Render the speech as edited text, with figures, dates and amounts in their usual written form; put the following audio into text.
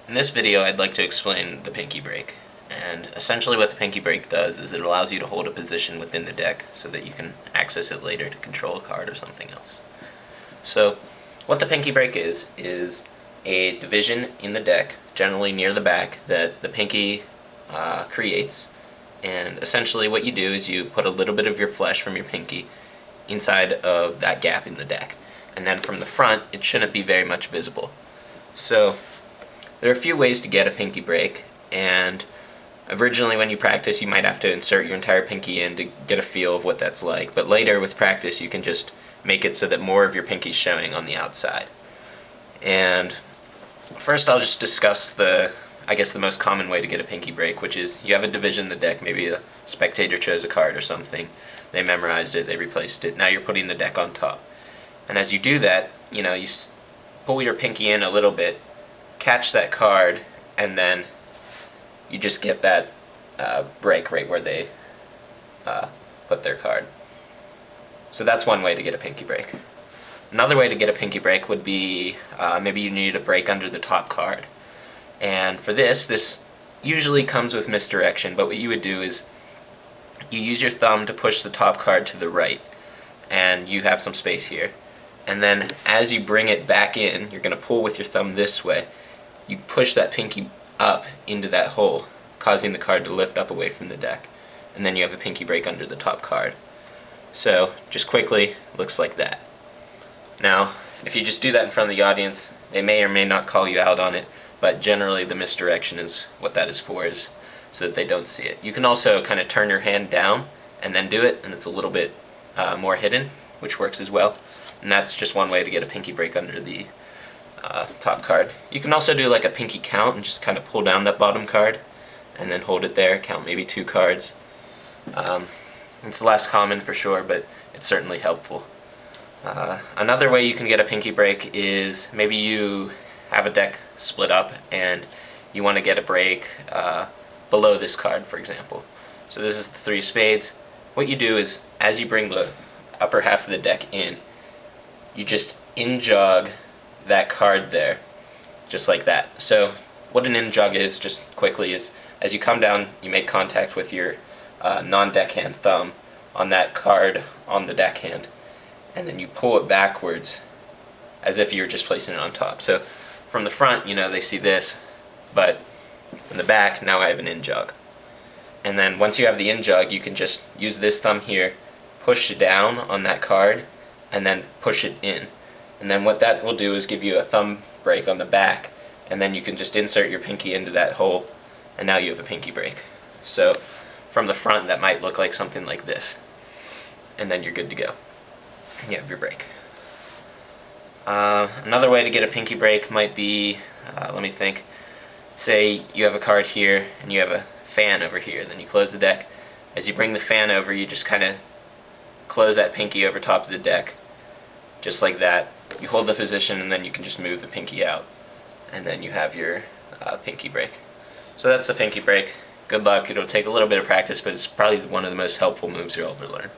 In this video, I'd like to explain the pinky break. And essentially what the pinky break does is it allows you to hold a position within the deck so that you can access it later to control a card or something else. So what the pinky break is a division in the deck, generally near the back, that the pinky creates. And essentially what you do is you put a little bit of your flesh from your pinky inside of that gap in the deck. And then from the front, it shouldn't be very much visible. So there are a few ways to get a pinky break, and originally when you practice you might have to insert your entire pinky in to get a feel of what that's like, but later with practice you can just make it so that more of your pinky's showing on the outside. And first I'll just discuss the most common way to get a pinky break, which is you have a division in the deck, maybe a spectator chose a card or something, they memorized it, they replaced it, now you're putting the deck on top. And as you do that, you pull your pinky in a little bit, catch that card, and then you just get that break right where they put their card. So that's one way to get a pinky break. Another way to get a pinky break would be maybe you need a break under the top card. And for this usually comes with misdirection, but what you would do is you use your thumb to push the top card to the right, and you have some space here. And then as you bring it back in, you're going to pull with your thumb this way. You push that pinky up into that hole, causing the card to lift up away from the deck. And then you have a pinky break under the top card. So, just quickly, looks like that. Now, if you just do that in front of the audience, they may or may not call you out on it, but generally the misdirection is what that is for, is so that they don't see it. You can also kind of turn your hand down and then do it, and it's a little bit more hidden, which works as well. And that's just one way to get a pinky break under the top card. You can also do like a pinky count and just kind of pull down that bottom card and then hold it there, count maybe 2 cards. It's less common for sure, but it's certainly helpful. Another way you can get a pinky break is maybe you have a deck split up and you want to get a break below this card, for example. So this is the 3 of spades. What you do is, as you bring the upper half of the deck in, you just in-jog that card there, just like that. So what an in-jog is, just quickly, is as you come down, you make contact with your non-deckhand thumb on that card on the deckhand, and then you pull it backwards as if you were just placing it on top. So from the front, they see this, but from the back, now I have an in-jog. And then once you have the in-jog, you can just use this thumb here, push down on that card, and then push it in. And then what that will do is give you a thumb break on the back, and then you can just insert your pinky into that hole, and now you have a pinky break. So from the front, that might look like something like this. And then you're good to go. You have your break. Another way to get a pinky break might be, let me think, say you have a card here, and you have a fan over here, then you close the deck. As you bring the fan over, you just kind of close that pinky over top of the deck, just like that. You hold the position, and then you can just move the pinky out, and then you have your pinky break. So that's the pinky break. Good luck. It'll take a little bit of practice, but it's probably one of the most helpful moves you'll ever learn.